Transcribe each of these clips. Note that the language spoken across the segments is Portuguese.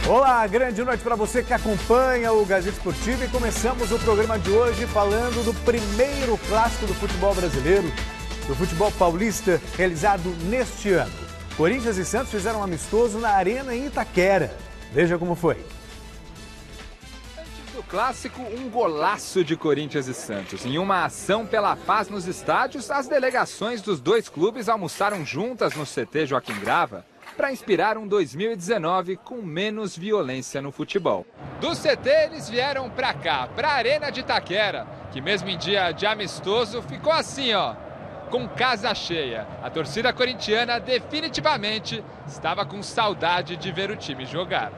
Olá, grande noite para você que acompanha o Gazeta Esportiva e começamos o programa de hoje falando do primeiro clássico do futebol brasileiro, do futebol paulista, realizado neste ano. Corinthians e Santos fizeram um amistoso na Arena em Itaquera. Veja como foi. Antes do clássico, um golaço de Corinthians e Santos. Em uma ação pela paz nos estádios, as delegações dos dois clubes almoçaram juntas no CT Joaquim Grava para inspirar um 2019 com menos violência no futebol. Do CT eles vieram para cá, para a Arena de Itaquera, que mesmo em dia de amistoso ficou assim, ó, com casa cheia. A torcida corintiana definitivamente estava com saudade de ver o time jogar.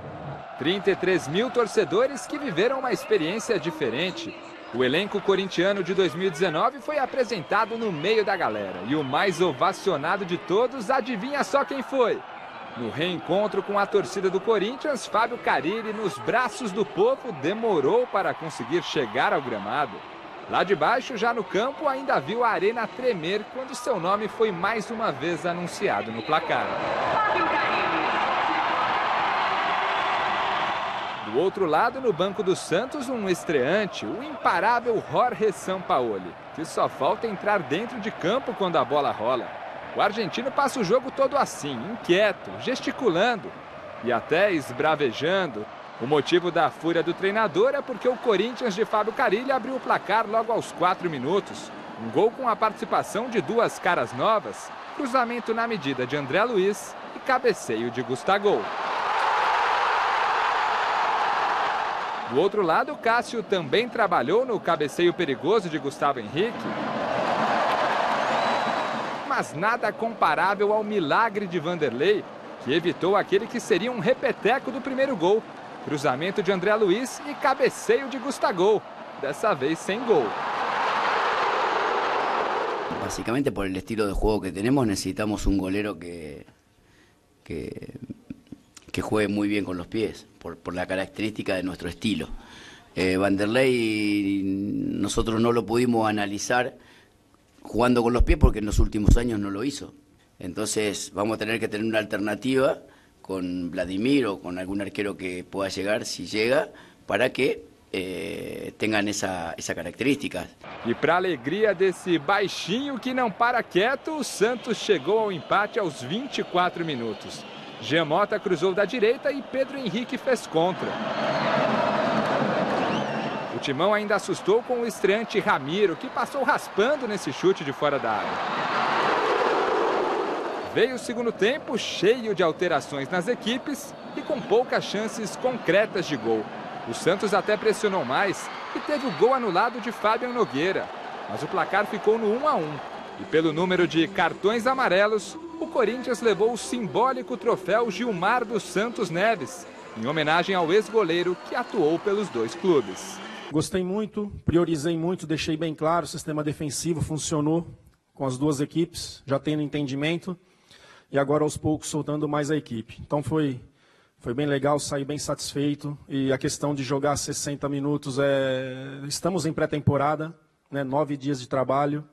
33 mil torcedores que viveram uma experiência diferente. O elenco corintiano de 2019 foi apresentado no meio da galera. E o mais ovacionado de todos, adivinha só quem foi? No reencontro com a torcida do Corinthians, Fábio Carille, nos braços do povo, demorou para conseguir chegar ao gramado. Lá de baixo, já no campo, ainda viu a arena tremer quando seu nome foi mais uma vez anunciado no placar. Fábio Carille. Do outro lado, no banco do Santos, um estreante, o imparável Jorge Sampaoli, que só falta entrar dentro de campo quando a bola rola. O argentino passa o jogo todo assim, inquieto, gesticulando e até esbravejando. O motivo da fúria do treinador é porque o Corinthians de Fábio Carille abriu o placar logo aos 4 minutos. Um gol com a participação de duas caras novas, cruzamento na medida de André Luiz e cabeceio de Gustavo. Do outro lado, Cássio também trabalhou no cabeceio perigoso de Gustavo Henrique. Mas nada comparável ao milagre de Vanderlei, que evitou aquele que seria um repeteco do primeiro gol. Cruzamento de André Luiz e cabeceio de Gustavo, dessa vez sem gol. Básicamente por el estilo de juego que tenemos necesitamos un golero que juegue muy bien con los pies, por la característica de nuestro estilo. Vanderlei nosotros no lo pudimos analizar jugando con los pies porque en los últimos años no lo hizo. Entonces vamos a tener que tener una alternativa con Vladimir o con algún arquero que pueda llegar, si llega, para que tengan essa característica. E para alegria desse baixinho que não para quieto, o Santos chegou ao empate aos 24 minutos. Jean Mota cruzou da direita e Pedro Henrique fez contra. O Timão ainda assustou com o estreante Ramiro, que passou raspando nesse chute de fora da área. Veio o segundo tempo cheio de alterações nas equipes e com poucas chances concretas de gol. O Santos até pressionou mais e teve o gol anulado de Fábio Nogueira. Mas o placar ficou no 1-1. E pelo número de cartões amarelos, o Corinthians levou o simbólico troféu Gilmar dos Santos Neves, em homenagem ao ex-goleiro que atuou pelos dois clubes. Gostei muito, priorizei muito, deixei bem claro, o sistema defensivo funcionou com as duas equipes, já tendo entendimento, e agora aos poucos soltando mais a equipe. Então foi bem legal, saí bem satisfeito, e a questão de jogar 60 minutos, estamos em pré-temporada, né, 9 dias de trabalho,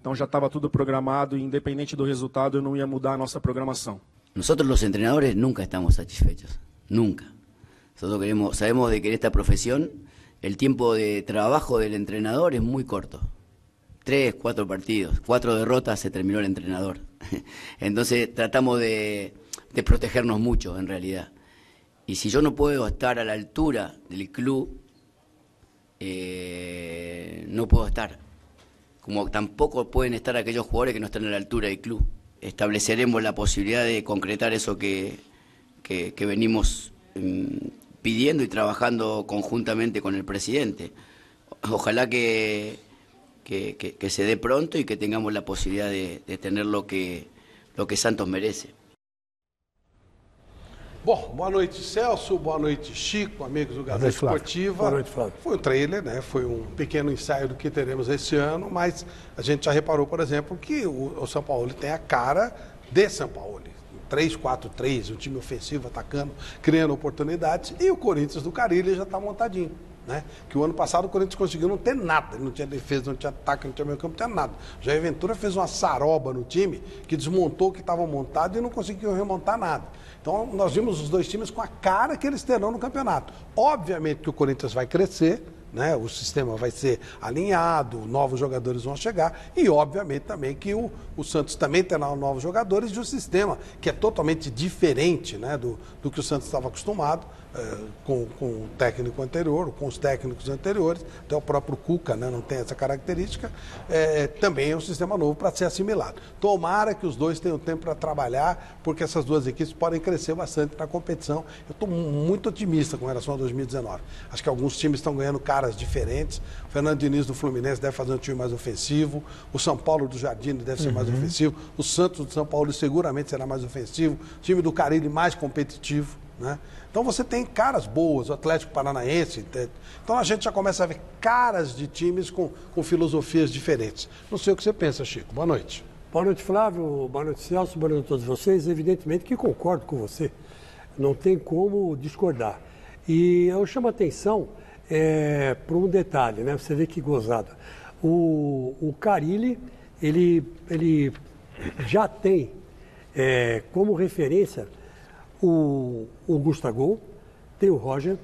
então já estava tudo programado e independente do resultado eu não ia mudar a nossa programação. Nosotros los entrenadores nunca estamos satisfechos, nunca. Nosotros sabemos de que en esta profesión el tiempo de trabajo del entrenador es muy corto. 3, 4 partidos, 4 derrotas se terminó el entrenador. Entonces tratamos de protegernos mucho en realidad. Y si yo no puedo estar a la altura del club, no puedo estar. Como tampoco pueden estar aquellos jugadores que no están a la altura del club. Estableceremos la posibilidad de concretar eso que venimos pidiendo y trabajando conjuntamente con el presidente. Ojalá que se dé pronto y que tengamos la posibilidad de tener lo que Santos merece. Bom, boa noite, Celso, boa noite, Chico, amigos do Gazeta Esportiva. Boa noite, Flávio. Foi um trailer, né? Foi um pequeno ensaio do que teremos esse ano, mas a gente já reparou, por exemplo, que o São Paulo tem a cara de São Paulo. 3-4-3, o time ofensivo atacando, criando oportunidades, e o Corinthians do Carille já está montadinho. Né? Que o ano passado o Corinthians conseguiu não ter nada, não tinha defesa, não tinha ataque, não tinha meio campo, não tinha nada. O Jair Ventura fez uma saroba no time que desmontou o que estava montado e não conseguiu remontar nada. Então Então, nós vimos os dois times com a cara que eles terão no campeonato. Obviamente que o Corinthians vai crescer, né? O sistema vai ser alinhado, novos jogadores vão chegar e, obviamente, também que o Santos também terá novos jogadores de um sistema que é totalmente diferente, né, do que o Santos estava acostumado com o técnico anterior, com os técnicos anteriores, até o próprio Cuca, né, não tem essa característica, também é um sistema novo para ser assimilado. Tomara que os dois tenham tempo para trabalhar, porque essas duas equipes podem crescer bastante na competição. Eu estou muito otimista com relação a 2019. Acho que alguns times estão ganhando caras diferentes. O Fernando Diniz do Fluminense deve fazer um time mais ofensivo, o São Paulo do Jardine deve ser mais ofensivo, o Santos do São Paulo seguramente será mais ofensivo, o time do Carille mais competitivo, né? Então você tem caras boas, o Atlético Paranaense. Então a gente já começa a ver caras de times com filosofias diferentes. Não sei o que você pensa, Chico. Boa noite. Boa noite, Flávio. Boa noite, Celso. Boa noite a todos vocês. Evidentemente que concordo com você. Não tem como discordar. E eu chamo a atenção para um detalhe, né? Você vê que gozado. O Carille, ele já tem como referência o Gustavo, tem o Roger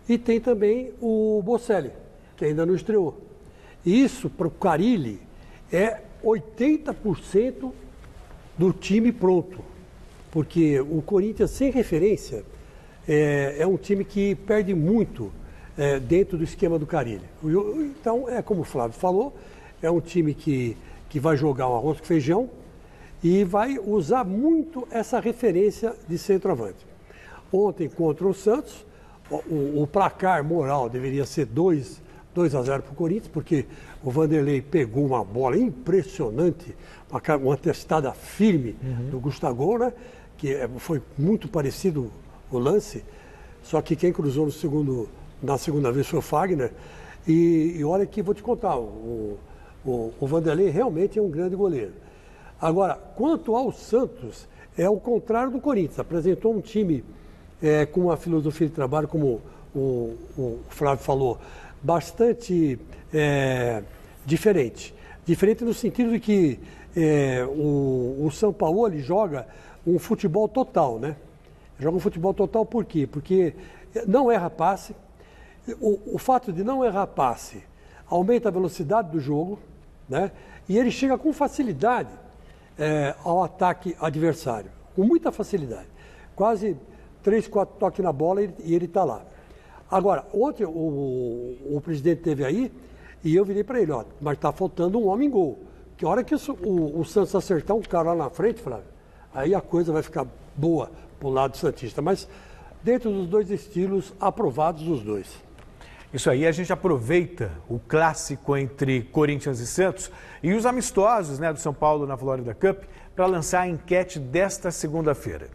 e tem também o Bocelli, que ainda não estreou. Isso, para o Carille, é 80% do time pronto. Porque o Corinthians, sem referência, é um time que perde muito dentro do esquema do Carille. Então, como o Flávio falou, é um time que vai jogar um arroz com feijão e vai usar muito essa referência de centroavante. Ontem, contra o Santos, o placar moral deveria ser 2-0 para o Corinthians, porque o Vanderlei pegou uma bola impressionante, uma testada firme do Gustavo, né? Que foi muito parecido o lance, só que quem cruzou na segunda vez foi o Fagner. E olha que vou te contar, o Vanderlei realmente é um grande goleiro. Agora, quanto ao Santos, é o contrário do Corinthians. Apresentou um time com uma filosofia de trabalho, como o Flávio falou, bastante diferente. Diferente no sentido de que o São Paulo ele joga um futebol total, né? Joga um futebol total por quê? Porque não erra passe. O fato de não errar passe aumenta a velocidade do jogo, né? E ele chega com facilidade ao ataque adversário, com muita facilidade. Quase 3, 4 toques na bola e ele está lá. Agora, ontem o presidente esteve aí e eu virei para ele, mas está faltando um homem gol. Que a hora que o Santos acertar um cara lá na frente, Flávio, aí a coisa vai ficar boa para o lado santista. Mas dentro dos dois estilos, aprovados os dois. Isso aí, a gente aproveita o clássico entre Corinthians e Santos e os amistosos, né, do São Paulo na Florida Cup para lançar a enquete desta segunda-feira.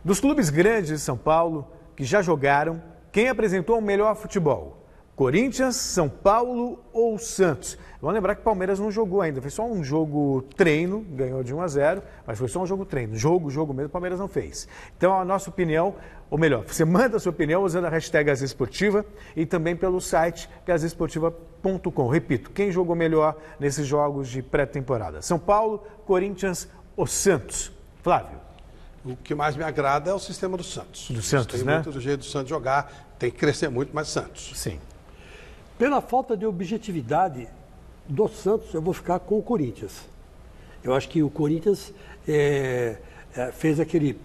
Dos clubes grandes de São Paulo que já jogaram, quem apresentou o melhor futebol? Corinthians, São Paulo ou Santos? Vamos lembrar que o Palmeiras não jogou ainda, foi só um jogo treino, ganhou de 1-0, mas foi só um jogo treino, jogo mesmo, o Palmeiras não fez. Então a nossa opinião, ou melhor, você manda a sua opinião usando a hashtag Gazesportiva e também pelo site gazesportiva.com. Repito, quem jogou melhor nesses jogos de pré-temporada? São Paulo, Corinthians ou Santos? Flávio? O que mais me agrada é o sistema do Santos. Do Santos, né? Muito do jeito do Santos jogar, tem que crescer muito, mas Santos. Sim. Pela falta de objetividade do Santos, eu vou ficar com o Corinthians. Eu acho que o Corinthians fez aquele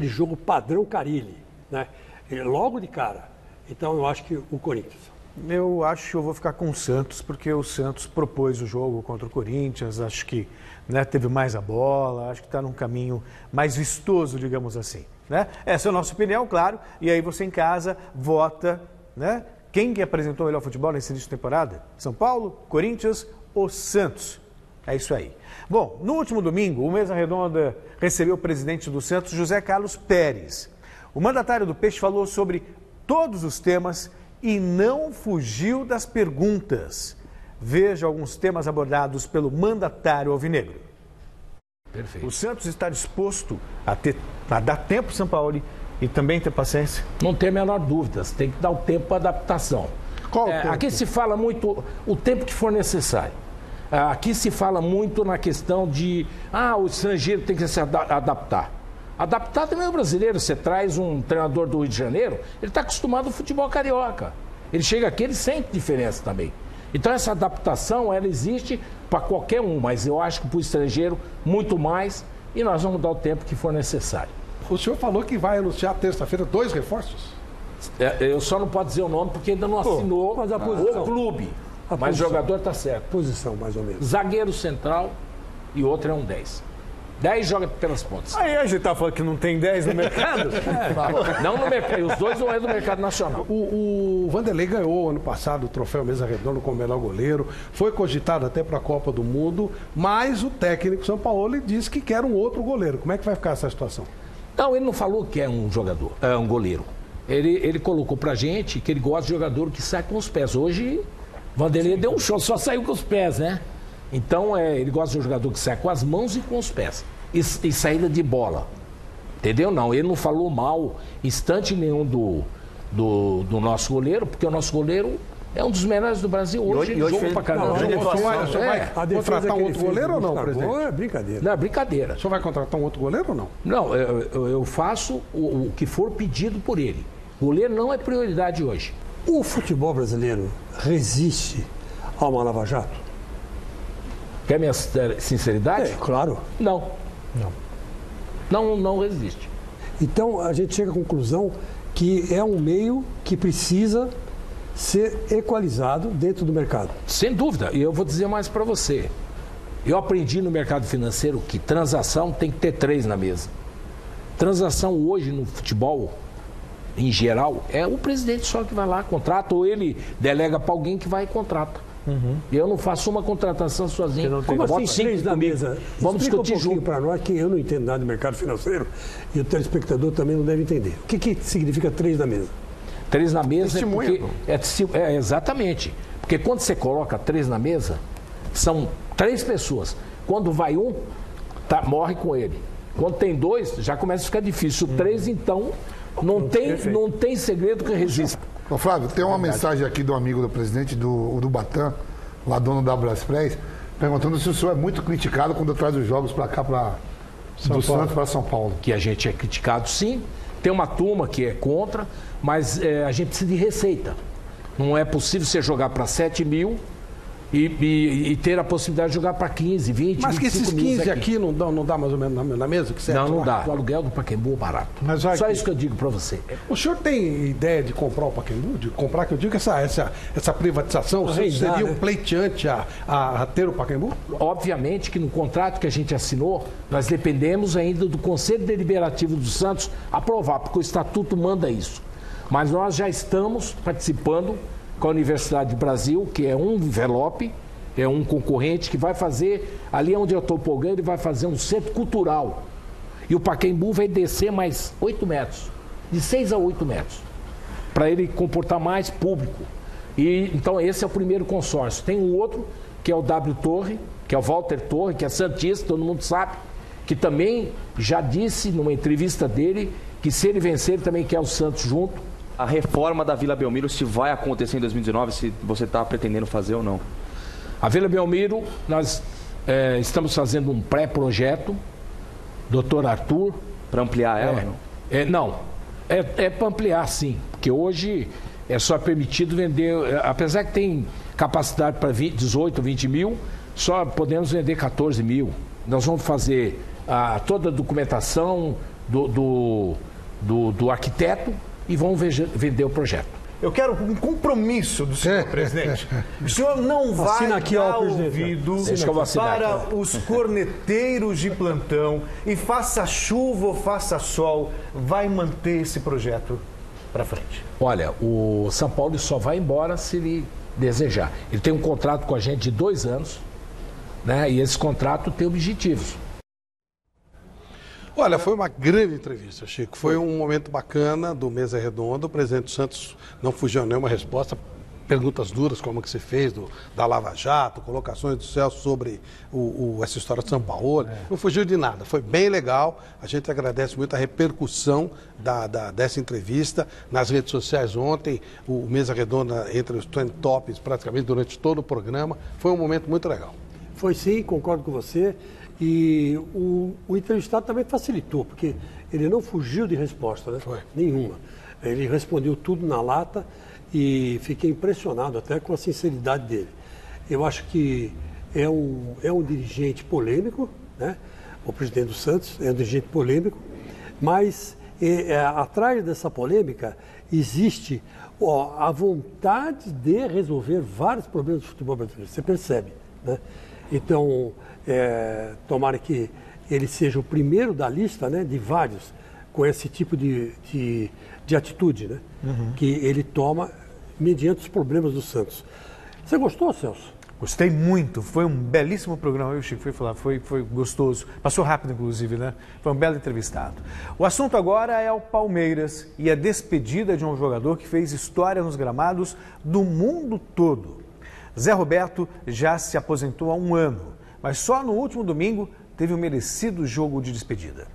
jogo padrão Carille, né? Logo de cara. Então eu acho que o Corinthians. Eu acho que eu vou ficar com o Santos, porque o Santos propôs o jogo contra o Corinthians, acho que, né, teve mais a bola, acho que está num caminho mais vistoso, digamos assim, né? Essa é a nossa opinião, claro, e aí você em casa vota, né? Quem que apresentou o melhor futebol nesse início de temporada? São Paulo, Corinthians ou Santos? É isso aí. Bom, no último domingo, o Mesa Redonda recebeu o presidente do Santos, José Carlos Pérez. O mandatário do Peixe falou sobre todos os temas e não fugiu das perguntas. Veja alguns temas abordados pelo mandatário alvinegro. Perfeito. O Santos está disposto a dar tempo para o São Paulo e também ter paciência? Não tem a menor dúvida, você tem que dar o tempo para adaptação. Qual o tempo? Aqui se fala muito o tempo que for necessário. Aqui se fala muito na questão de o estrangeiro tem que se adaptar. Adaptar também o brasileiro. Você traz um treinador do Rio de Janeiro, ele está acostumado ao futebol carioca. Ele chega aqui, ele sente diferença também. Então essa adaptação, ela existe para qualquer um, mas eu acho que para o estrangeiro, muito mais, e nós vamos dar o tempo que for necessário. O senhor falou que vai anunciar terça-feira 2 reforços? Eu só não posso dizer o nome porque ainda não assinou mas a posição. o clube. A Mas o posição. jogador está certo. Posição, mais ou menos. Zagueiro central e outro é um 10. 10 joga pelas pontas. Aí a gente tá falando que não tem 10 no mercado? Não no mercado, os dois não é do mercado nacional. O Vanderlei ganhou ano passado o troféu Mesa Redonda como melhor goleiro, foi cogitado até para a Copa do Mundo, mas o técnico São Paulo disse que quer um outro goleiro. Como é que vai ficar essa situação? Não, ele não falou que é um jogador, é um goleiro. Ele colocou pra gente que ele gosta de jogador que sai com os pés. Hoje, Vanderlei deu um show, só saiu com os pés, né? Então, ele gosta de um jogador que sai com as mãos e com os pés. E saída de bola. Entendeu? Não, ele não falou mal instante nenhum do nosso goleiro, porque o nosso goleiro é um dos melhores do Brasil hoje. Ele joga pra caramba. O senhor vai contratar um outro goleiro ou não, presidente? É brincadeira. Não, é brincadeira. O senhor vai contratar um outro goleiro ou não? Não, eu faço o que for pedido por ele. Goleiro não é prioridade hoje. O futebol brasileiro resiste a uma lava-jato? Quer minha sinceridade? Claro. Não. Não resiste. Então a gente chega à conclusão que é um meio que precisa ser equalizado dentro do mercado. Sem dúvida. E eu vou dizer mais para você. Eu aprendi no mercado financeiro que transação tem que ter 3 na mesa. Transação hoje no futebol, em geral, é o presidente só que vai lá, contrata, ou ele delega para alguém que vai e contrata. Eu não faço uma contratação sozinho. Como assim, 3 na comigo. mesa? Vamos Explica discutir um pouquinho junto. para nós, que eu não entendo nada de mercado financeiro e o telespectador também não deve entender. O que significa 3 na mesa? 3 na mesa Testemunha, é porque... exatamente. Porque quando você coloca 3 na mesa, são 3 pessoas. Quando vai um, morre com ele. Quando tem 2, já começa a ficar difícil. 3, então, não tem segredo que resista. Ô Flávio, tem uma mensagem aqui do amigo do presidente, do Batan, lá dono da Braspress, perguntando se o senhor é muito criticado quando traz os jogos para cá, do Santos para São Paulo. Que a gente é criticado, sim. Tem uma turma que é contra, mas a gente precisa de receita. Não é possível você jogar para 7 mil e ter a possibilidade de jogar para 15, 20, Mas que 25 esses mil 15 aqui não dá mais ou menos na mesa? Que não dá. O aluguel do Pacaembu é barato. Mas Só aqui- isso que eu digo para você. O senhor tem ideia de comprar o Pacaembu? De comprar, que eu digo, essa privatização? O senhor Arrendar, seria né? um pleiteante a ter o Pacaembu? Obviamente que no contrato que a gente assinou, nós dependemos ainda do Conselho Deliberativo do Santos aprovar, porque o Estatuto manda isso. Mas nós já estamos participando com a Universidade do Brasil, que é um envelope, é um concorrente que vai fazer, ali onde eu estou pogando, ele vai fazer um centro cultural. E o Pacaembu vai descer mais 8 metros, de 6 a 8 metros, para ele comportar mais público. E então esse é o primeiro consórcio. Tem um outro, que é o W Torre, que é o Walter Torre, que é santista, todo mundo sabe, que também já disse numa entrevista dele que se ele vencer, ele também quer o Santos junto. A reforma da Vila Belmiro, se vai acontecer em 2019, se você está pretendendo fazer ou não. A Vila Belmiro, nós estamos fazendo um pré-projeto, Dr. Arthur. Para ampliar ela? Não, é para ampliar sim, porque hoje é só permitido vender, apesar que tem capacidade para 18, 20 mil, só podemos vender 14 mil. Nós vamos fazer toda a documentação do arquiteto e vamos vender o projeto. Eu quero um compromisso do senhor presidente. O senhor não vai Assina aqui, dar ó, presidente. ouvido Deixa que eu vou assinar para aqui. os corneteiros de plantão e faça chuva ou faça sol, vai manter esse projeto para frente. Olha, o São Paulo só vai embora se ele desejar. Ele tem um contrato com a gente de 2 anos, né? E esse contrato tem objetivos. Olha, foi uma grande entrevista, Chico. Foi um momento bacana do Mesa Redonda. O presidente Santos não fugiu a nenhuma resposta. Perguntas duras, como que você fez, da Lava Jato, colocações do Celso sobre essa história de São Paulo. Não fugiu de nada. Foi bem legal. A gente agradece muito a repercussão dessa entrevista. Nas redes sociais ontem, o Mesa Redonda entre os trend tops praticamente durante todo o programa. Foi um momento muito legal. Foi sim, concordo com você. E o entrevistado também facilitou, porque ele não fugiu de resposta, né? Nenhuma. Ele respondeu tudo na lata e fiquei impressionado até com a sinceridade dele. Eu acho que é um dirigente polêmico, né? O presidente do Santos é um dirigente polêmico, mas atrás dessa polêmica existe a vontade de resolver vários problemas do futebol brasileiro, você percebe, né? Então, tomara que ele seja o primeiro da lista, né, de vários com esse tipo de atitude, né, que ele toma mediante os problemas do Santos. Você gostou, Celso? Gostei muito, foi um belíssimo programa, eu, Chico, fui falar, foi gostoso, passou rápido inclusive, né? Foi um belo entrevistado. O assunto agora é o Palmeiras e a despedida de um jogador que fez história nos gramados do mundo todo. Zé Roberto já se aposentou há 1 ano, mas só no último domingo teve um merecido jogo de despedida.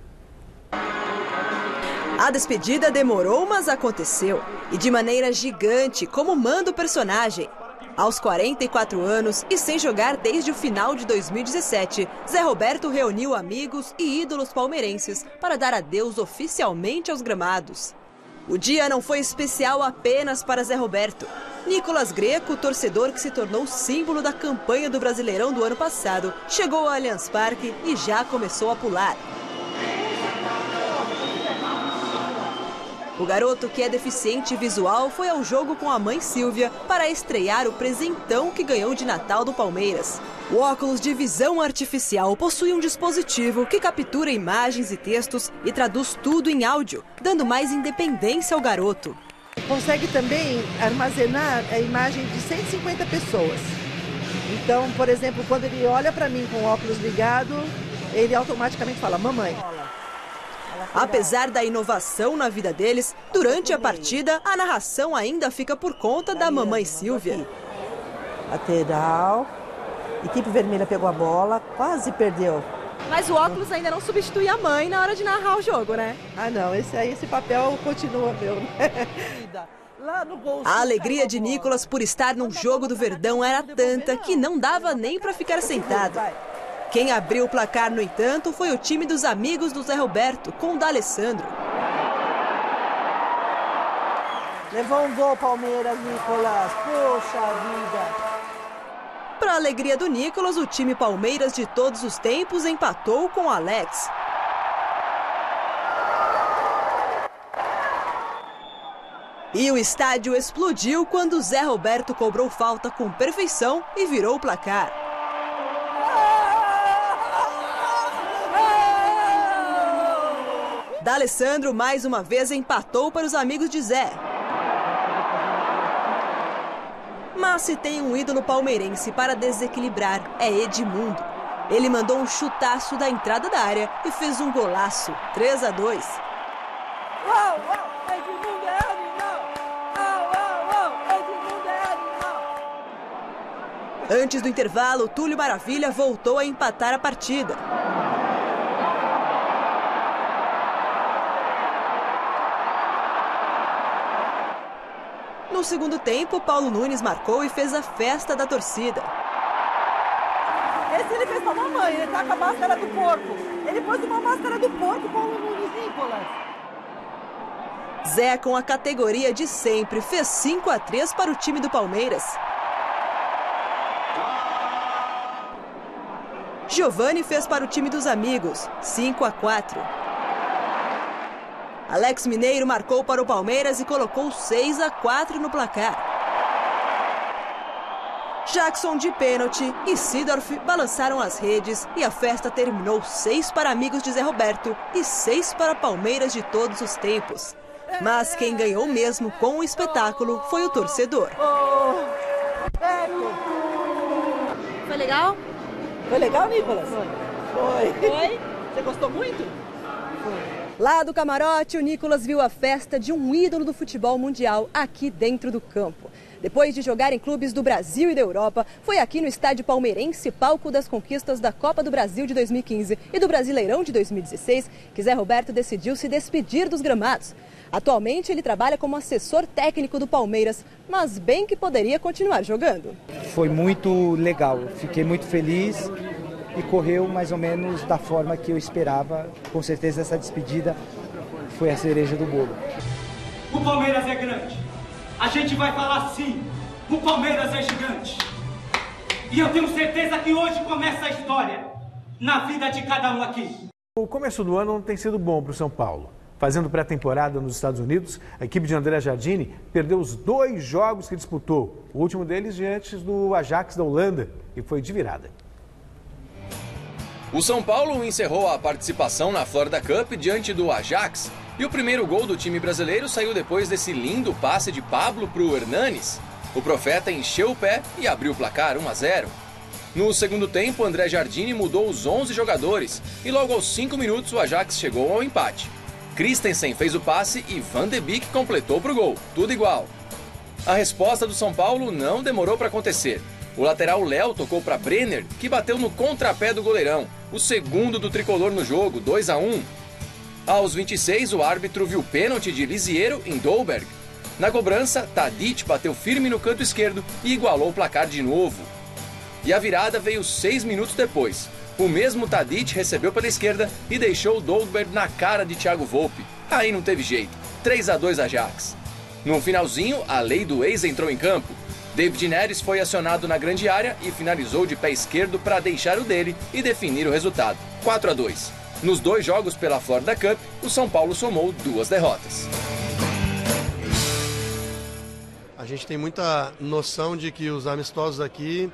A despedida demorou, mas aconteceu. E de maneira gigante, como manda o personagem. Aos 44 anos e sem jogar desde o final de 2017, Zé Roberto reuniu amigos e ídolos palmeirenses para dar adeus oficialmente aos gramados. O dia não foi especial apenas para Zé Roberto. Nicolas Greco, torcedor que se tornou símbolo da campanha do Brasileirão do ano passado, chegou ao Allianz Parque e já começou a pular. O garoto, que é deficiente visual, foi ao jogo com a mãe Silvia para estrear o presentão que ganhou de Natal do Palmeiras. O óculos de visão artificial possui um dispositivo que captura imagens e textos e traduz tudo em áudio, dando mais independência ao garoto. Consegue também armazenar a imagem de 150 pessoas. Então, por exemplo, quando ele olha para mim com o óculos ligado, ele automaticamente fala, mamãe. Apesar da inovação na vida deles, durante a partida, a narração ainda fica por conta da mamãe Silvia. Lateral, equipe vermelha pegou a bola, quase perdeu. Mas o óculos ainda não substitui a mãe na hora de narrar o jogo, né? Ah não, esse papel continua meu. A alegria de Nicolas por estar num jogo do Verdão era tanta que não dava nem para ficar sentado. Quem abriu o placar, no entanto, foi o time dos amigos do Zé Roberto, com o D'Alessandro. Levou um gol, Palmeiras, Nicolas. Poxa vida. Para a alegria do Nicolas, o time Palmeiras de todos os tempos empatou com o Alex. E o estádio explodiu quando Zé Roberto cobrou falta com perfeição e virou o placar. D'Alessandro mais uma vez empatou para os amigos de Zé. Mas se tem um ídolo palmeirense para desequilibrar, é Edmundo. Ele mandou um chutaço da entrada da área e fez um golaço, 3-2. Edmundo é animal! Edmundo é animal! Antes do intervalo, Túlio Maravilha voltou a empatar a partida. No segundo tempo, Paulo Nunes marcou e fez a festa da torcida. Esse ele fez pra mamãe, ele tá com a máscara do porco. Ele pôs uma máscara do porco, Paulo Nunes, Nicolas. Zé, com a categoria de sempre, fez 5-3 para o time do Palmeiras. Giovani fez para o time dos amigos, 5-4. Alex Mineiro marcou para o Palmeiras e colocou 6-4 no placar. Jackson de pênalti e Sidorf balançaram as redes e a festa terminou 6 para amigos de Zé Roberto e 6 para Palmeiras de todos os tempos. Mas quem ganhou mesmo com o espetáculo foi o torcedor. Foi legal? Foi legal, Nicolas? Foi. Você gostou muito? Foi. Lá do camarote, o Nicolas viu a festa de um ídolo do futebol mundial aqui dentro do campo. Depois de jogar em clubes do Brasil e da Europa, foi aqui no estádio palmeirense, palco das conquistas da Copa do Brasil de 2015 e do Brasileirão de 2016, que Zé Roberto decidiu se despedir dos gramados. Atualmente, ele trabalha como assessor técnico do Palmeiras, mas bem que poderia continuar jogando. Foi muito legal, fiquei muito feliz e correu mais ou menos da forma que eu esperava. Com certeza essa despedida foi a cereja do bolo. O Palmeiras é grande. A gente vai falar sim. O Palmeiras é gigante. E eu tenho certeza que hoje começa a história na vida de cada um aqui. O começo do ano não tem sido bom para o São Paulo. Fazendo pré-temporada nos Estados Unidos, a equipe de André Jardine perdeu os 2 jogos que disputou. O último deles diante do Ajax da Holanda e foi de virada. O São Paulo encerrou a participação na Florida Cup diante do Ajax. E o primeiro gol do time brasileiro saiu depois desse lindo passe de Pablo para o Hernanes. O Profeta encheu o pé e abriu o placar 1-0. No segundo tempo, André Jardine mudou os 11 jogadores e logo aos 5 minutos o Ajax chegou ao empate. Christensen fez o passe e Van de Beek completou para o gol, tudo igual. A resposta do São Paulo não demorou para acontecer. O lateral Léo tocou para Brenner, que bateu no contrapé do goleirão, o segundo do tricolor no jogo, 2-1. Aos 26, o árbitro viu pênalti de Lisiero em Dolberg. Na cobrança, Tadic bateu firme no canto esquerdo e igualou o placar de novo. E a virada veio 6 minutos depois. O mesmo Tadic recebeu pela esquerda e deixou o Dolberg na cara de Thiago Volpi. Aí não teve jeito. 3-2 Ajax. No finalzinho, a lei do ex entrou em campo. David Neres foi acionado na grande área e finalizou de pé esquerdo para deixar o dele e definir o resultado. 4-2. Nos 2 jogos pela Florida Cup, o São Paulo somou 2 derrotas. A gente tem muita noção de que os amistosos aqui,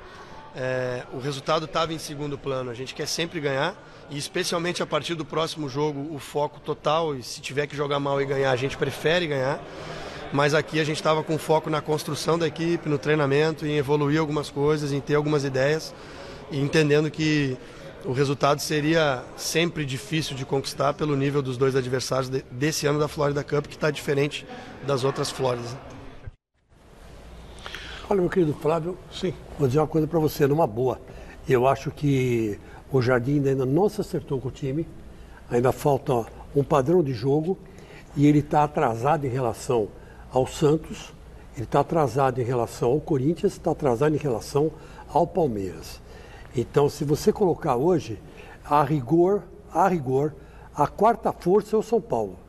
o resultado estava em segundo plano. A gente quer sempre ganhar e especialmente a partir do próximo jogo o foco total, e se tiver que jogar mal e ganhar, a gente prefere ganhar. Mas aqui a gente estava com foco na construção da equipe, no treinamento, em evoluir algumas coisas, em ter algumas ideias e entendendo que o resultado seria sempre difícil de conquistar pelo nível dos 2 adversários desse ano da Florida Cup, que está diferente das outras Floridas. Olha, meu querido Flávio, sim, vou dizer uma coisa para você, numa boa. Eu acho que o Jardim ainda não se acertou com o time, ainda falta um padrão de jogo e ele está atrasado em relação ao Santos, ele está atrasado em relação ao Corinthians, está atrasado em relação ao Palmeiras. Então, se você colocar hoje, a rigor, a quarta força é o São Paulo.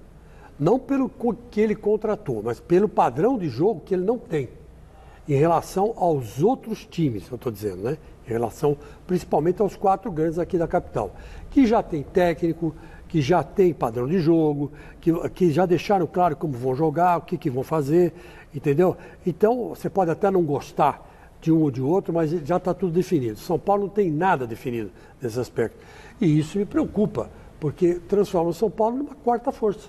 Não pelo que ele contratou, mas pelo padrão de jogo que ele não tem. Em relação aos outros times, eu estou dizendo, né? Em relação principalmente aos 4 grandes aqui da capital, que já tem técnico, que já tem padrão de jogo, que já deixaram claro como vão jogar, o que vão fazer, entendeu? Então, você pode até não gostar de um ou de outro, mas já está tudo definido. São Paulo não tem nada definido nesse aspecto. E isso me preocupa, porque transforma o São Paulo numa quarta força.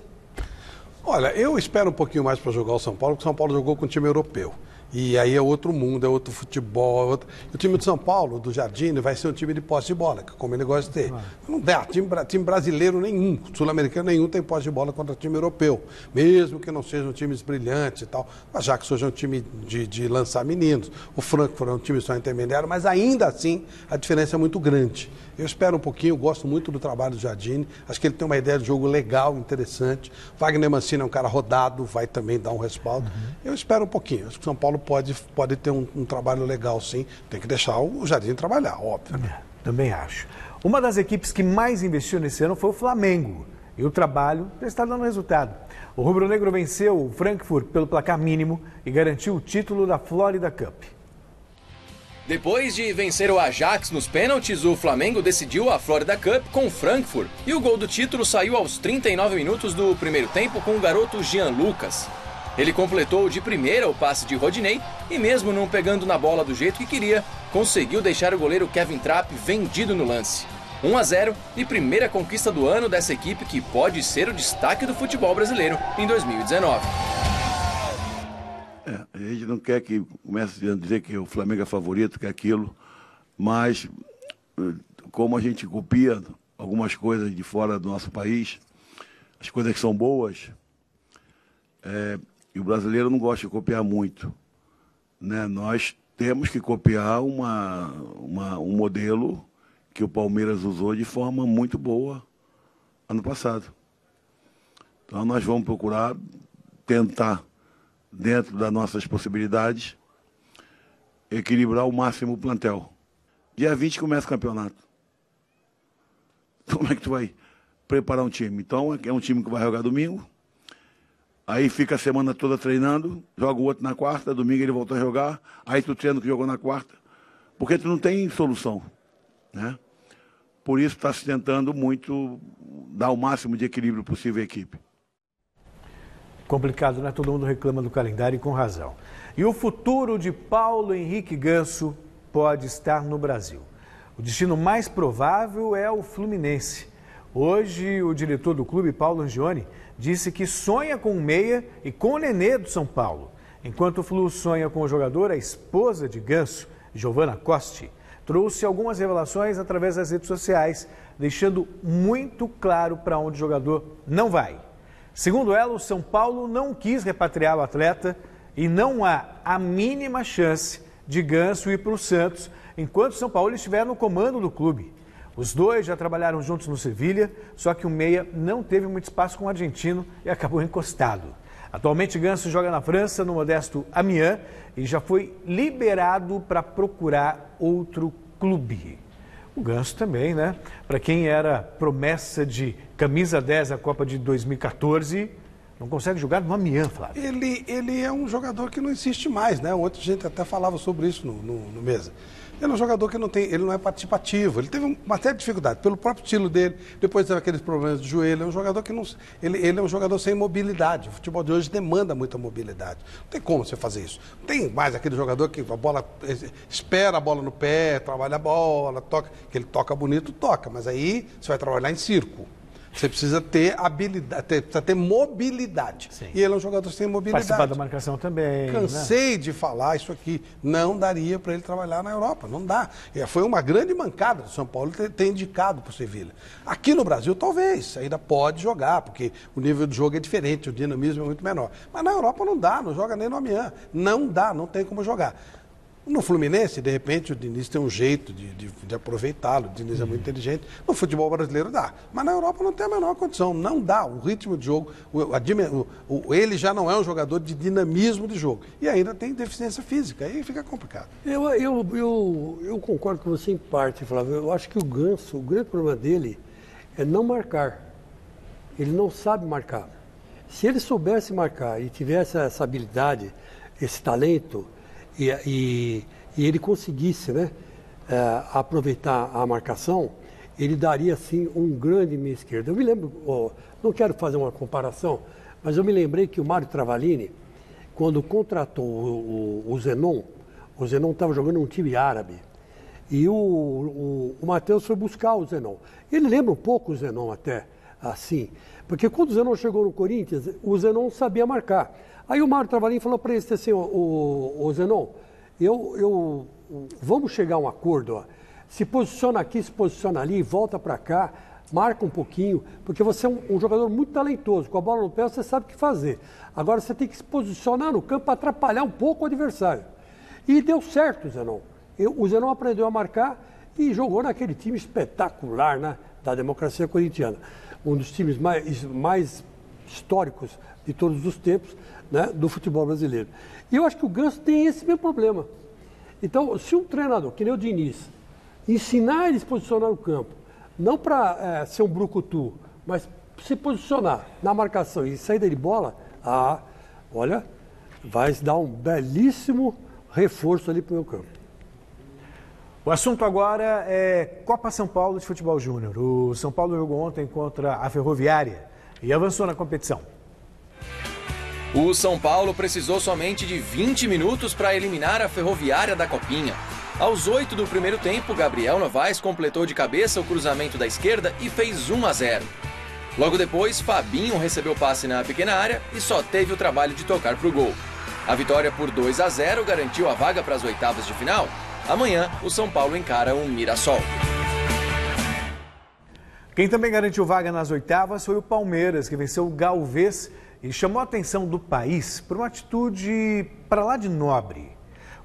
Olha, eu espero um pouquinho mais para jogar o São Paulo, porque o São Paulo jogou com o time europeu. E aí é outro mundo, é outro futebol. O time do São Paulo, do Jardine, vai ser um time de posse de bola, como ele gosta de ter. Não dá, time brasileiro nenhum, sul-americano nenhum tem posse de bola contra time europeu. Mesmo que não sejam times brilhantes e tal. Mas já que seja um time de lançar meninos. O Frankfurt é um time só intermediário, mas ainda assim a diferença é muito grande. Eu espero um pouquinho, gosto muito do trabalho do Jardine. Acho que ele tem uma ideia de jogo legal, interessante. Wagner Mancini é um cara rodado, vai também dar um respaldo. Eu espero um pouquinho. Acho que o São Paulo pode ter um trabalho legal, sim. Tem que deixar o Jardim trabalhar, óbvio. Também acho. Uma das equipes que mais investiu nesse ano foi o Flamengo. E o trabalho já está dando resultado. O rubro-negro venceu o Frankfurt pelo placar mínimo e garantiu o título da Florida Cup. Depois de vencer o Ajax nos pênaltis, o Flamengo decidiu a Florida Cup com o Frankfurt. E o gol do título saiu aos 39 minutos do primeiro tempo com o garoto Jean Lucas. Ele completou de primeira o passe de Rodinei e mesmo não pegando na bola do jeito que queria, conseguiu deixar o goleiro Kevin Trapp vendido no lance. 1-0 e primeira conquista do ano dessa equipe que pode ser o destaque do futebol brasileiro em 2019. A gente não quer que comece a dizer que o Flamengo é favorito, que é aquilo, mas como a gente copia algumas coisas de fora do nosso país, as coisas que são boas, e o brasileiro não gosta de copiar muito, né? Nós temos que copiar um modelo que o Palmeiras usou de forma muito boa ano passado. Então nós vamos procurar tentar, dentro das nossas possibilidades, equilibrar ao máximo o plantel. Dia 20 começa o campeonato. Como é que tu vai preparar um time? Então, é um time que vai jogar domingo, aí fica a semana toda treinando, joga o outro na quarta, domingo ele volta a jogar, aí tu treina o que jogou na quarta, porque tu não tem solução, né? Por isso está se tentando muito dar o máximo de equilíbrio possível à equipe. Complicado, né? Todo mundo reclama do calendário e com razão. E o futuro de Paulo Henrique Ganso pode estar no Brasil. O destino mais provável é o Fluminense. Hoje, o diretor do clube, Paulo Angione, disse que sonha com o meia e com o Nenê do São Paulo. Enquanto o Flu sonha com o jogador, a esposa de Ganso, Giovana Costi, trouxe algumas revelações através das redes sociais, deixando muito claro para onde o jogador não vai. Segundo ela, o São Paulo não quis repatriar o atleta e não há a mínima chance de Ganso ir para o Santos, enquanto o São Paulo estiver no comando do clube. Os dois já trabalharam juntos no Sevilha, só que o meia não teve muito espaço com o argentino e acabou encostado. Atualmente, Ganso joga na França, no modesto Amiens, e já foi liberado para procurar outro clube. O Ganso também, né? Para quem era promessa de camisa 10 da Copa de 2014, não consegue jogar no Amiens, Flávio. Ele é um jogador que não existe mais, né? Outra gente até falava sobre isso no Mesa. Ele é um jogador que ele não é participativo, ele teve uma série de dificuldades, pelo próprio estilo dele, depois teve aqueles problemas de joelho, é um jogador que não... Ele é um jogador sem mobilidade, o futebol de hoje demanda muita mobilidade. Não tem como você fazer isso. Não tem mais aquele jogador que a bola, espera a bola no pé, trabalha a bola, toca, que ele toca bonito, toca, mas aí você vai trabalhar em circo. Você precisa ter habilidade, precisa ter mobilidade. Sim. E ele é um jogador sem mobilidade. Participar da marcação também. Cansei de falar isso aqui. Não daria para ele trabalhar na Europa. Não dá. Foi uma grande mancada do São Paulo ter indicado para o Sevilha. Aqui no Brasil, talvez. Ainda pode jogar, porque o nível de jogo é diferente, o dinamismo é muito menor. Mas na Europa não dá, não joga nem no Amiens. Não dá, não tem como jogar. No Fluminense, de repente, o Diniz tem um jeito de aproveitá-lo, o Diniz é muito inteligente. No futebol brasileiro dá, mas na Europa não tem a menor condição, não dá. O ritmo de jogo, ele já não é um jogador de dinamismo de jogo e ainda tem deficiência física, aí fica complicado. Eu concordo com você em parte, Flávio. Eu acho que o Ganso, o grande problema dele é não marcar. Ele não sabe marcar. Se ele soubesse marcar e tivesse essa habilidade, esse talento, e ele conseguisse, né, aproveitar a marcação, ele daria, sim, um grande meia esquerda. Eu me lembro, não quero fazer uma comparação, mas eu me lembrei que o Mário Travaglini, quando contratou o Zenon estava jogando um time árabe, e o Matheus foi buscar o Zenon. Ele lembra um pouco o Zenon até, assim, porque quando o Zenon chegou no Corinthians, o Zenon sabia marcar. Aí o Mário Travaglini falou para ele assim, o Zenon, vamos chegar a um acordo, ó. Se posiciona aqui, se posiciona ali, volta para cá, marca um pouquinho, porque você é um jogador muito talentoso, com a bola no pé você sabe o que fazer. Agora você tem que se posicionar no campo para atrapalhar um pouco o adversário. E deu certo, Zenon. O Zenon aprendeu a marcar e jogou naquele time espetacular, né, da democracia corintiana. Um dos times mais históricos de todos os tempos, né, do futebol brasileiro. E eu acho que o Ganso tem esse mesmo problema. Então, se um treinador, que nem o Diniz, ensinar ele a se posicionar no campo, não para ser um brucutu, mas se posicionar na marcação e saída de bola, olha, vai dar um belíssimo reforço ali para o meu campo. O assunto agora é Copa São Paulo de Futebol Júnior. O São Paulo jogou ontem contra a Ferroviária e avançou na competição. O São Paulo precisou somente de 20 minutos para eliminar a Ferroviária da Copinha. Aos 8 do primeiro tempo, Gabriel Novaes completou de cabeça o cruzamento da esquerda e fez 1-0. Logo depois, Fabinho recebeu passe na pequena área e só teve o trabalho de tocar para o gol. A vitória por 2-0 garantiu a vaga para as oitavas de final. Amanhã, o São Paulo encara o Mirassol. Quem também garantiu vaga nas oitavas foi o Palmeiras, que venceu o Galvez e chamou a atenção do país por uma atitude para lá de nobre.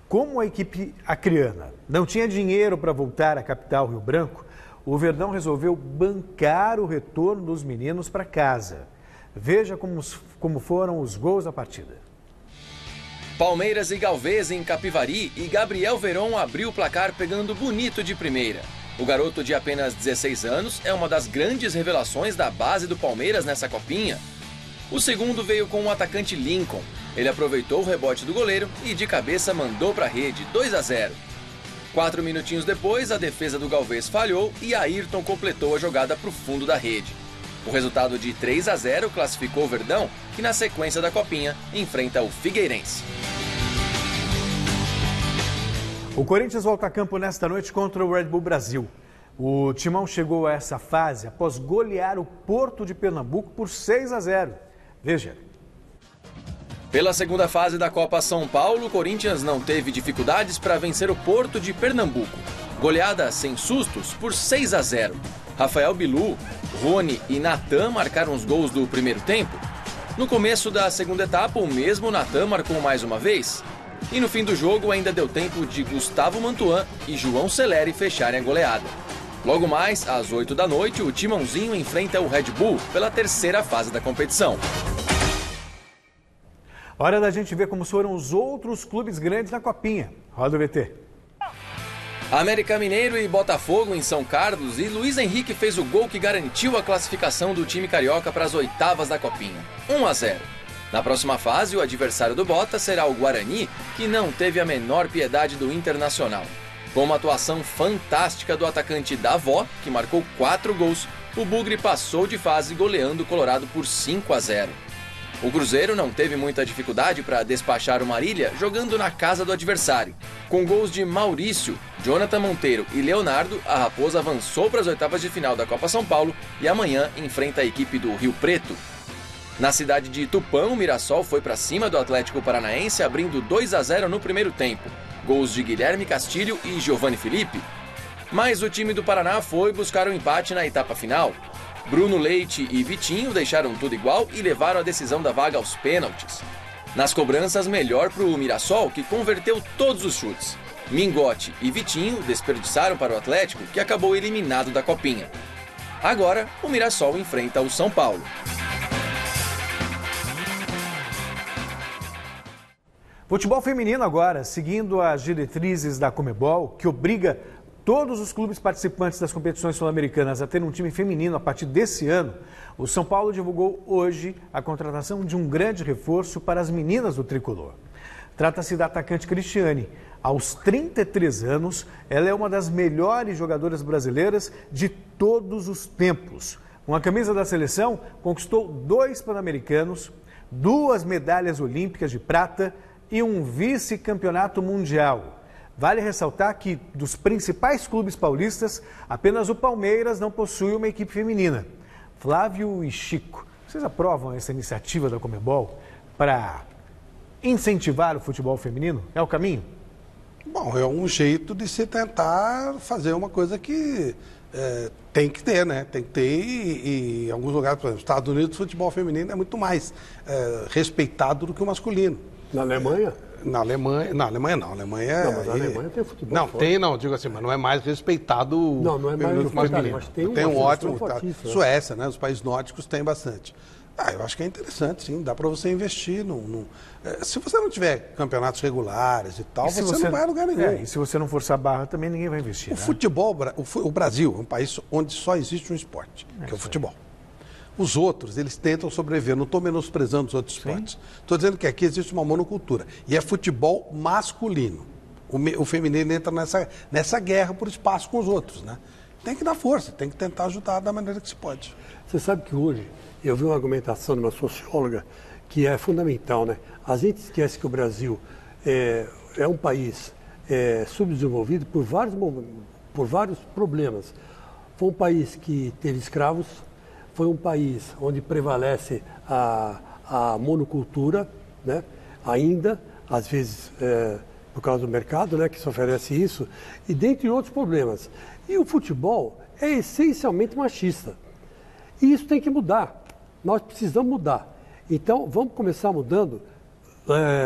Como a equipe acreana não tinha dinheiro para voltar à capital Rio Branco, o Verdão resolveu bancar o retorno dos meninos para casa. Veja como foram os gols da partida. Palmeiras e Galvez em Capivari e Gabriel Veron abriu o placar pegando bonito de primeira. O garoto de apenas 16 anos é uma das grandes revelações da base do Palmeiras nessa copinha. O segundo veio com o atacante Lincoln. Ele aproveitou o rebote do goleiro e de cabeça mandou para a rede, 2-0. 4 minutinhos depois, a defesa do Galvez falhou e Ayrton completou a jogada para o fundo da rede. O resultado de 3-0 classificou o Verdão, que na sequência da copinha enfrenta o Figueirense. O Corinthians volta a campo nesta noite contra o Red Bull Brasil. O Timão chegou a essa fase após golear o Porto de Pernambuco por 6-0. Veja. Pela segunda fase da Copa São Paulo, o Corinthians não teve dificuldades para vencer o Porto de Pernambuco. Goleada sem sustos por 6-0. Rafael Bilu, Rony e Natan marcaram os gols do primeiro tempo. No começo da segunda etapa, o mesmo Natan marcou mais uma vez. E no fim do jogo ainda deu tempo de Gustavo Mantuan e João Celeri fecharem a goleada. Logo mais, às 8 da noite, o Timãozinho enfrenta o Red Bull pela terceira fase da competição. Hora da gente ver como foram os outros clubes grandes na copinha. Roda o VT. América Mineiro e Botafogo em São Carlos, e Luiz Henrique fez o gol que garantiu a classificação do time carioca para as oitavas da copinha, 1-0. Na próxima fase, o adversário do Bota será o Guarani, que não teve a menor piedade do Internacional. Com uma atuação fantástica do atacante Davó, que marcou 4 gols, o Bugre passou de fase goleando o Colorado por 5-0. O Cruzeiro não teve muita dificuldade para despachar o Marília jogando na casa do adversário. Com gols de Maurício, Jonathan Monteiro e Leonardo, a Raposa avançou para as oitavas de final da Copa São Paulo e amanhã enfrenta a equipe do Rio Preto. Na cidade de Tupã, o Mirassol foi para cima do Atlético Paranaense, abrindo 2-0 no primeiro tempo. Gols de Guilherme Castilho e Giovanni Felipe. Mas o time do Paraná foi buscar o empate na etapa final. Bruno Leite e Vitinho deixaram tudo igual e levaram a decisão da vaga aos pênaltis. Nas cobranças, melhor para o Mirassol, que converteu todos os chutes. Mingote e Vitinho desperdiçaram para o Atlético, que acabou eliminado da copinha. Agora, o Mirassol enfrenta o São Paulo. Futebol feminino agora, seguindo as diretrizes da Conmebol, que obriga todos os clubes participantes das competições sul-americanas a ter um time feminino a partir desse ano. O São Paulo divulgou hoje a contratação de um grande reforço para as meninas do tricolor. Trata-se da atacante Cristiane. Aos 33 anos, ela é uma das melhores jogadoras brasileiras de todos os tempos. Com a camisa da seleção, conquistou 2 Pan-Americanos, 2 medalhas olímpicas de prata e um vice-campeonato mundial. Vale ressaltar que, dos principais clubes paulistas, apenas o Palmeiras não possui uma equipe feminina. Flávio e Chico, vocês aprovam essa iniciativa da Conmebol para incentivar o futebol feminino? É o caminho? Bom, é um jeito de se tentar fazer uma coisa que tem que ter, né? Tem que ter e em alguns lugares, por exemplo, nos Estados Unidos, o futebol feminino é muito mais respeitado do que o masculino. Na Alemanha? Na Alemanha não. A Alemanha, não, mas a Alemanha tem futebol. Não, forte. Digo assim, mas não é mais respeitado. Não é mais respeitado, mas tem um ótimo. Suécia, né? Os países nórdicos têm bastante. Eu acho que é interessante, sim. Dá para você investir. Se você não tiver campeonatos regulares e tal, você não vai a lugar nenhum. E se você não forçar a barra, também ninguém vai investir. O futebol, o Brasil é um país onde só existe um esporte, que é o futebol. Os outros, eles tentam sobreviver. Não estou menosprezando os outros esportes. Estou dizendo que aqui existe uma monocultura. E é futebol masculino. O feminino entra nessa guerra por espaço com os outros, né? Tem que dar força, tem que tentar ajudar da maneira que se pode. Você sabe que hoje eu vi uma argumentação de uma socióloga que é fundamental, né? A gente esquece que o Brasil é um país subdesenvolvido por vários problemas. Foi um país que teve escravos. Foi um país onde prevalece a monocultura, né? Ainda, às vezes, por causa do mercado, né, que se oferece isso, e dentre outros problemas. E o futebol é essencialmente machista. E isso tem que mudar. Nós precisamos mudar. Então, vamos começar mudando,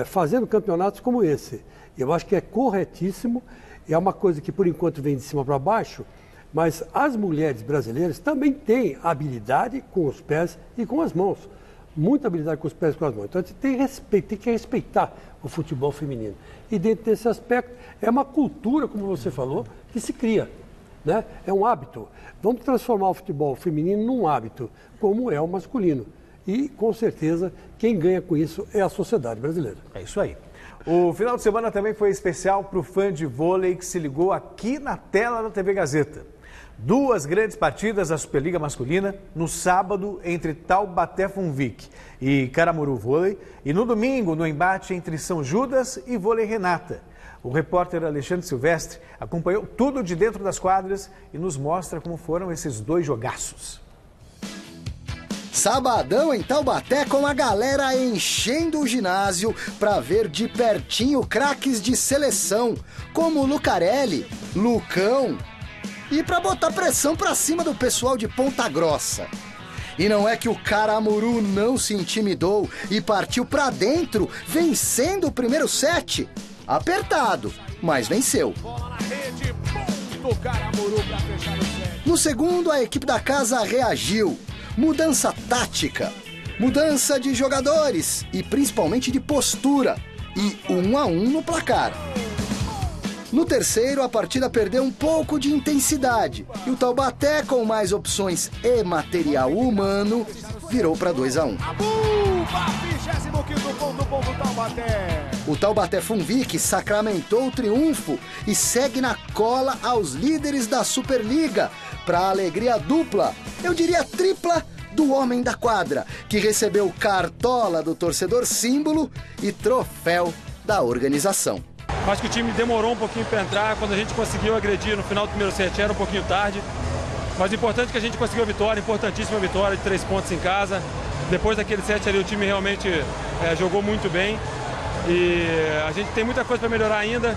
fazendo campeonatos como esse. Eu acho que é corretíssimo, é uma coisa que, por enquanto, vem de cima para baixo, mas as mulheres brasileiras também têm habilidade com os pés e com as mãos. Muita habilidade com os pés e com as mãos. Então a gente tem que respeitar o futebol feminino. E dentro desse aspecto, é uma cultura, como você falou, que se cria. né? É um hábito. Vamos transformar o futebol feminino num hábito, como é o masculino. E, com certeza, quem ganha com isso é a sociedade brasileira. É isso aí. O final de semana também foi especial para o fã de vôlei que se ligou aqui na tela da TV Gazeta. 2 grandes partidas da Superliga Masculina no sábado entre Taubaté Funvic e Caramuru Vôlei e no domingo no embate entre São Judas e Vôlei Renata. O repórter Alexandre Silvestre acompanhou tudo de dentro das quadras e nos mostra como foram esses 2 jogaços. Sabadão em Taubaté com a galera enchendo o ginásio para ver de pertinho craques de seleção como Lucarelli, Lucão e para botar pressão para cima do pessoal de Ponta Grossa. E não é que o Caramuru não se intimidou e partiu para dentro, vencendo o primeiro set. Apertado, mas venceu. No segundo, a equipe da casa reagiu. Mudança tática, mudança de jogadores e principalmente de postura. E 1-1 no placar. No terceiro, a partida perdeu um pouco de intensidade. E o Taubaté, com mais opções e material humano, virou para 2-1. O Taubaté Funvic sacramentou o triunfo e segue na cola aos líderes da Superliga, para a alegria dupla, eu diria tripla, do homem da quadra, que recebeu cartola do torcedor símbolo e troféu da organização. Acho que o time demorou um pouquinho para entrar, quando a gente conseguiu agredir no final do primeiro set era um pouquinho tarde, mas o importante é que a gente conseguiu a vitória, importantíssima vitória de 3 pontos em casa. Depois daquele set ali o time realmente jogou muito bem e a gente tem muita coisa para melhorar ainda,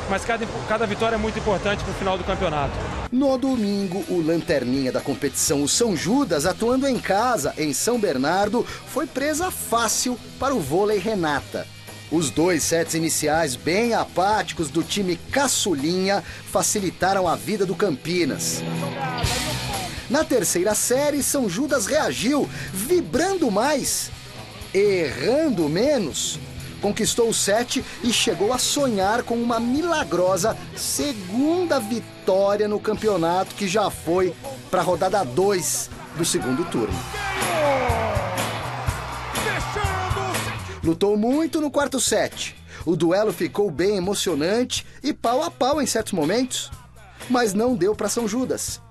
mas cada vitória é muito importante para o final do campeonato. No domingo, o lanterninha da competição, o São Judas, atuando em casa, em São Bernardo, foi presa fácil para o Vôlei Renata. Os 2 sets iniciais bem apáticos do time caçulinha facilitaram a vida do Campinas. Na terceira série, São Judas reagiu, vibrando mais, errando menos. Conquistou o set e chegou a sonhar com uma milagrosa segunda vitória no campeonato, que já foi para a rodada 2 do segundo turno. Lutou muito no quarto set. O duelo ficou bem emocionante e pau a pau em certos momentos. Mas não deu para São Judas.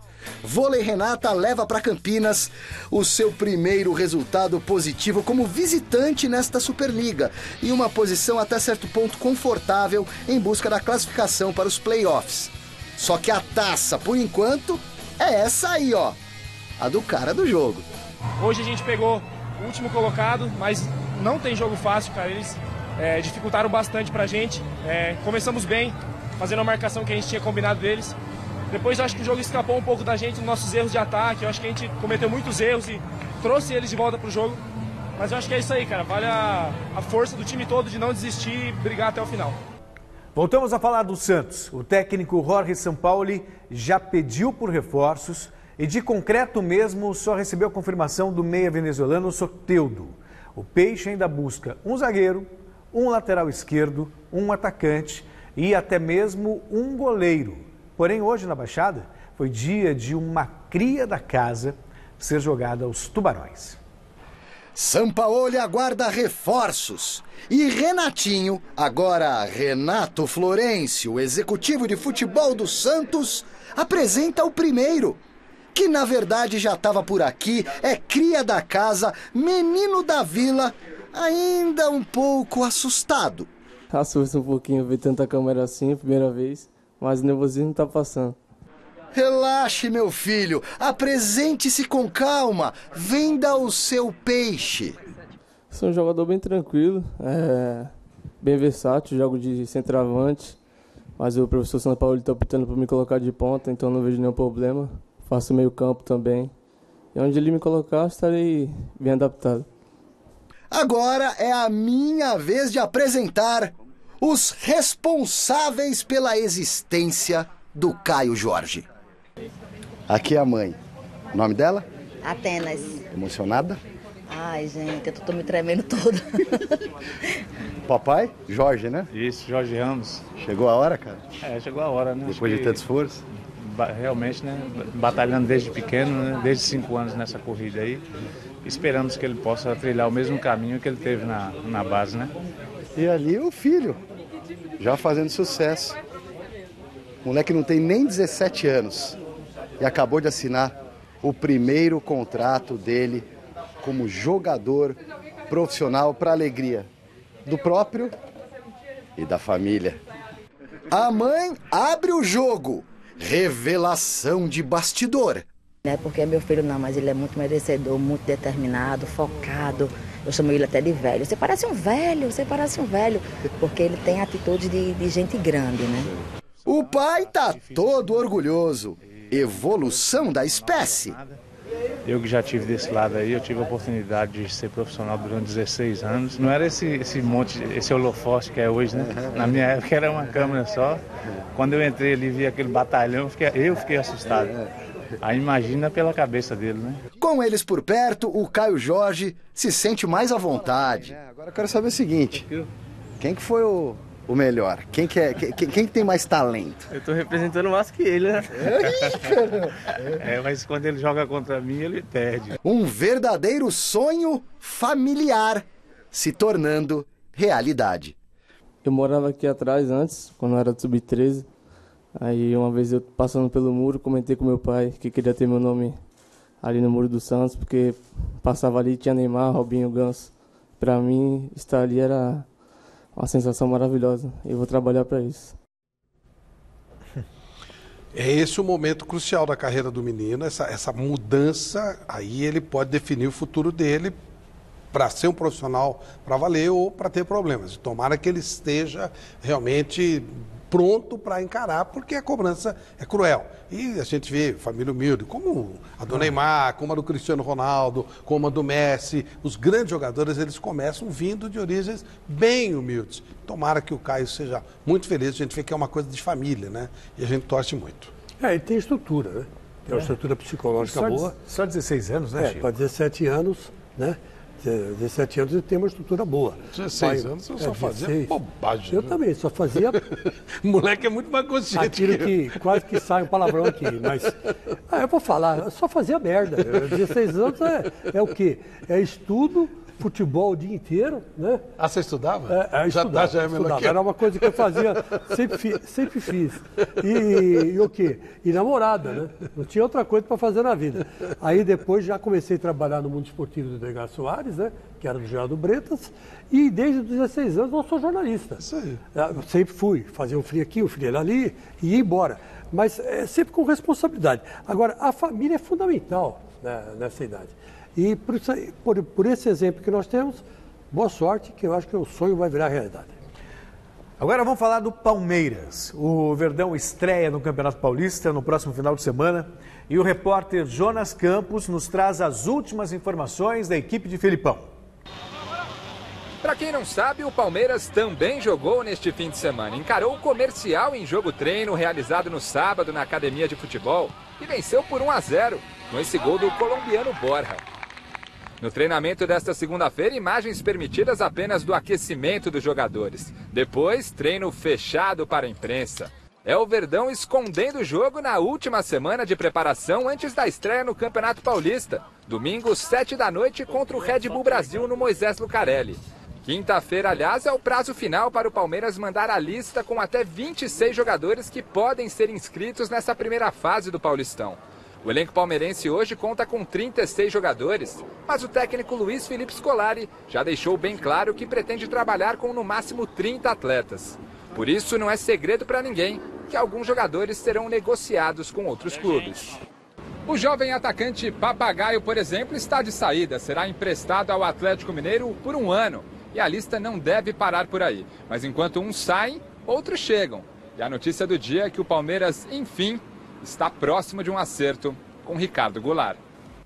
Vôlei Renata leva para Campinas o seu primeiro resultado positivo como visitante nesta Superliga e uma posição até certo ponto confortável em busca da classificação para os playoffs. Só que a taça, por enquanto, é essa aí, ó, a do cara do jogo. Hoje a gente pegou o último colocado, mas não tem jogo fácil, cara. Eles dificultaram bastante pra gente. Começamos bem, fazendo a marcação que a gente tinha combinado deles. Depois eu acho que o jogo escapou um pouco da gente nos nossos erros de ataque. Eu acho que a gente cometeu muitos erros e trouxe eles de volta pro jogo. Mas eu acho que é isso aí, cara. Vale a força do time todo de não desistir e brigar até o final. Voltamos a falar do Santos. O técnico Jorge Sampaoli já pediu por reforços e de concreto mesmo só recebeu a confirmação do meia venezuelano Soteldo. O Peixe ainda busca um zagueiro, um lateral esquerdo, um atacante e até mesmo um goleiro. Porém, hoje na Baixada foi dia de uma cria da casa ser jogada aos Tubarões. Sampaoli aguarda reforços. E Renatinho, agora Renato Florencio, executivo de futebol do Santos, apresenta o primeiro, que na verdade já estava por aqui, é cria da casa, menino da vila, ainda um pouco assustado. Assusta um pouquinho ver tanta câmera assim, primeira vez, mas o nervosismo tá passando. Relaxe, meu filho, apresente-se com calma, venda o seu peixe. Sou um jogador bem tranquilo, bem versátil, jogo de centroavante, mas o professor Sampaoli está optando por me colocar de ponta, então não vejo nenhum problema. Faço meio campo também, e onde ele me colocar, estarei bem adaptado. Agora é a minha vez de apresentar os responsáveis pela existência do Caio Jorge. Aqui é a mãe. O nome dela? Atenas. Emocionada? Ai, gente, eu tô me tremendo toda. Papai? Jorge, né? Isso, Jorge Ramos. Chegou a hora, cara? Chegou a hora, né? Depois de tanto esforço? realmente, né, batalhando desde pequeno, né, desde 5 anos nessa corrida aí. Esperamos que ele possa trilhar o mesmo caminho que ele teve na base, né? E ali o filho, já fazendo sucesso. O moleque não tem nem 17 anos e acabou de assinar o primeiro contrato dele como jogador profissional, para alegria do próprio e da família. A mãe abre o jogo. Revelação de bastidor. Não é porque é meu filho não, mas ele é muito merecedor, muito determinado, focado. Eu chamo ele até de velho. Você parece um velho, porque ele tem atitude de gente grande, né? O pai tá todo orgulhoso. Evolução da espécie. Eu que já tive desse lado aí, eu tive a oportunidade de ser profissional durante 16 anos. Não era esse monte, esse holofote que é hoje, né? Na minha época era uma câmera só. Quando eu entrei ali e vi aquele batalhão, eu fiquei assustado. Aí imagina pela cabeça dele, né? Com eles por perto, o Caio Jorge se sente mais à vontade. Agora eu quero saber o seguinte, quem que foi o melhor? Quem tem mais talento? Eu tô representando mais que ele, né? Mas quando ele joga contra mim, ele perde. Um verdadeiro sonho familiar se tornando realidade. Eu morava aqui atrás antes, quando eu era do Sub-13. Aí uma vez eu passando pelo muro, comentei com meu pai que queria ter meu nome ali no Muro do Santos, porque passava ali, tinha Neymar, Robinho, Ganso. Pra mim, estar ali era uma sensação maravilhosa. Eu vou trabalhar para isso. É esse o momento crucial da carreira do menino, essa mudança, aí ele pode definir o futuro dele para ser um profissional para valer ou para ter problemas. Tomara que ele esteja realmente pronto para encarar, porque a cobrança é cruel. E a gente vê família humilde, como a do Neymar, como a do Cristiano Ronaldo, como a do Messi. Os grandes jogadores, eles começam vindo de origens bem humildes. Tomara que o Caio seja muito feliz. A gente vê que é uma coisa de família, né? E a gente torce muito. Ele tem estrutura, né? Tem uma estrutura psicológica boa. Só 16 anos, né, Chico? Para 17 anos, né? 17 anos ele tem uma estrutura boa. 16 anos eu só fazia bobagem. Eu também, só fazia... O moleque é muito mais consciente. Aquilo que quase que sai um palavrão aqui, mas... eu vou falar, eu só fazia merda. 16 anos é o quê? É estudo, futebol o dia inteiro, né? Ah, você estudava? Estudava. Era uma coisa que eu fazia, sempre fiz. E o quê? E namorada, né? Não tinha outra coisa para fazer na vida. Aí depois já comecei a trabalhar no mundo esportivo do Edgar Soares, né? Que era do Geraldo Bretas. E desde os 16 anos eu sou jornalista. Isso aí. Eu sempre fui, fazia um frio aqui, um frio ali e ia embora. Mas sempre com responsabilidade. Agora, a família é fundamental, né, nessa idade. E por esse exemplo que nós temos, boa sorte, que eu acho que o sonho vai virar realidade. Agora vamos falar do Palmeiras. O Verdão estreia no Campeonato Paulista no próximo final de semana e o repórter Jonas Campos nos traz as últimas informações da equipe de Felipão. Para quem não sabe, o Palmeiras também jogou neste fim de semana. Encarou o Comercial em jogo-treino realizado no sábado na academia de futebol e venceu por 1-0 com esse gol do colombiano Borja. No treinamento desta segunda-feira, imagens permitidas apenas do aquecimento dos jogadores. Depois, treino fechado para a imprensa. É o Verdão escondendo o jogo na última semana de preparação antes da estreia no Campeonato Paulista. Domingo, 7 da noite, contra o Red Bull Brasil no Moisés Lucarelli. Quinta-feira, aliás, é o prazo final para o Palmeiras mandar a lista com até 26 jogadores que podem ser inscritos nessa primeira fase do Paulistão. O elenco palmeirense hoje conta com 36 jogadores, mas o técnico Luiz Felipe Scolari já deixou bem claro que pretende trabalhar com no máximo 30 atletas. Por isso, não é segredo para ninguém que alguns jogadores serão negociados com outros clubes. O jovem atacante Papagaio, por exemplo, está de saída. Será emprestado ao Atlético Mineiro por 1 ano. E a lista não deve parar por aí. Mas enquanto uns saem, outros chegam. E a notícia do dia é que o Palmeiras, enfim, está próximo de um acerto com Ricardo Goulart.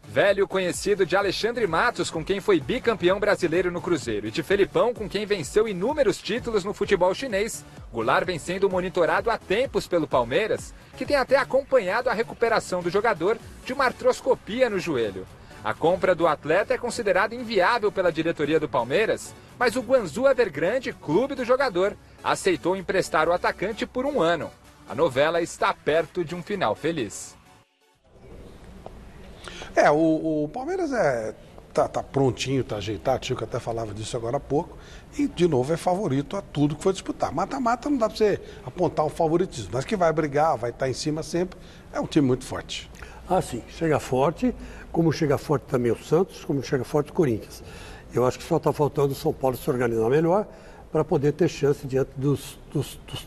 Velho conhecido de Alexandre Matos, com quem foi bicampeão brasileiro no Cruzeiro, e de Felipão, com quem venceu inúmeros títulos no futebol chinês, Goulart vem sendo monitorado há tempos pelo Palmeiras, que tem até acompanhado a recuperação do jogador de uma artroscopia no joelho. A compra do atleta é considerada inviável pela diretoria do Palmeiras, mas o Guangzhou Evergrande, clube do jogador, aceitou emprestar o atacante por 1 ano. A novela está perto de um final feliz. O Palmeiras tá prontinho, tá ajeitado, o Chico até falava disso agora há pouco, e de novo é favorito a tudo que for disputar. Mata-mata não dá para você apontar um favoritismo, mas que vai brigar, vai estar em cima sempre, é um time muito forte. Ah, sim, chega forte, como chega forte também o Santos, como chega forte o Corinthians. Eu acho que só está faltando o São Paulo se organizar melhor para poder ter chance diante dos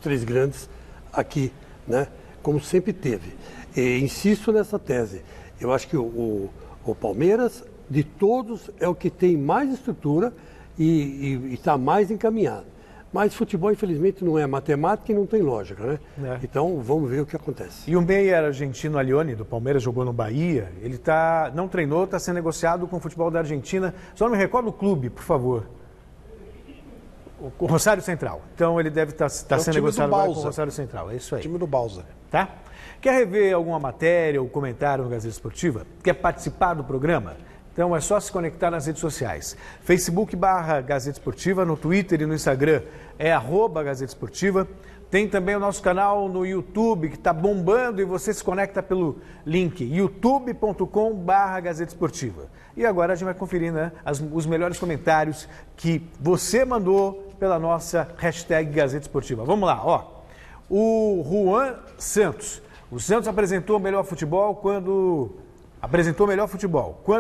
três grandes aqui, né? Como sempre teve. E insisto nessa tese. Eu acho que o Palmeiras, de todos, é o que tem mais estrutura e está mais encaminhado. Mas futebol, infelizmente, não é matemática e não tem lógica, né? Então, vamos ver o que acontece. E o meia argentino Alione, do Palmeiras, jogou no Bahia. Ele não treinou, está sendo negociado com o futebol da Argentina. Só não me recordo o clube, por favor. O Rosário Central. Então, ele deve estar sendo negociado com o Rosário Central. É isso aí. O time do Balsa. Tá? Quer rever alguma matéria ou comentário no Gazeta Esportiva? Quer participar do programa? Então é só se conectar nas redes sociais. Facebook/Gazeta Esportiva, no Twitter e no Instagram é @Gazeta Esportiva. Tem também o nosso canal no YouTube que está bombando e você se conecta pelo link youtube.com/Gazeta Esportiva. E agora a gente vai conferir, né, os melhores comentários que você mandou pela nossa hashtag Gazeta Esportiva. Vamos lá, ó. O Juan Santos. O Santos apresentou o melhor futebol quando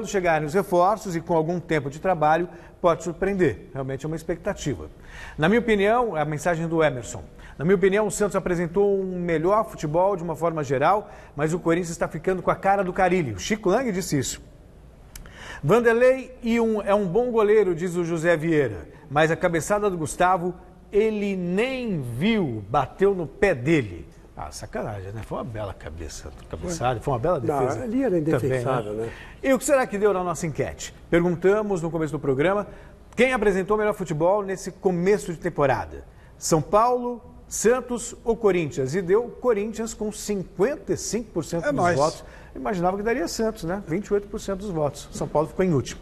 chegarem os reforços e com algum tempo de trabalho, pode surpreender. Realmente é uma expectativa. Na minha opinião, a mensagem do Emerson. Na minha opinião, o Santos apresentou um melhor futebol de uma forma geral, mas o Corinthians está ficando com a cara do Carille. O Chico Lang disse isso. Vanderlei é um bom goleiro, diz o José Vieira, mas a cabeçada do Gustavo, ele nem viu, bateu no pé dele. Ah, sacanagem, né? Foi uma bela cabeçada, foi uma bela defesa. Não, ali era indefensável, né? E o que será que deu na nossa enquete? Perguntamos no começo do programa quem apresentou o melhor futebol nesse começo de temporada. São Paulo, Santos ou Corinthians? E deu Corinthians com 55% dos votos. Imaginava que daria Santos, né? 28% dos votos. São Paulo ficou em último.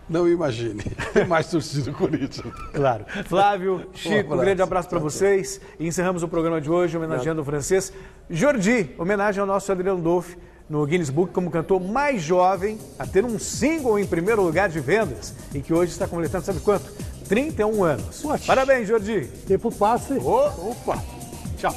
Não imagine. Tem mais torcida do Corinthians. Claro. Flávio, Chico, um grande abraço para vocês. E encerramos o programa de hoje homenageando o francês Jordi, homenagem ao nosso Adriano Dolphy, no Guinness Book como cantor mais jovem a ter um single em primeiro lugar de vendas e que hoje está completando, sabe quanto? 31 anos. Parabéns, Jordi. Tempo passa. Opa. Tchau.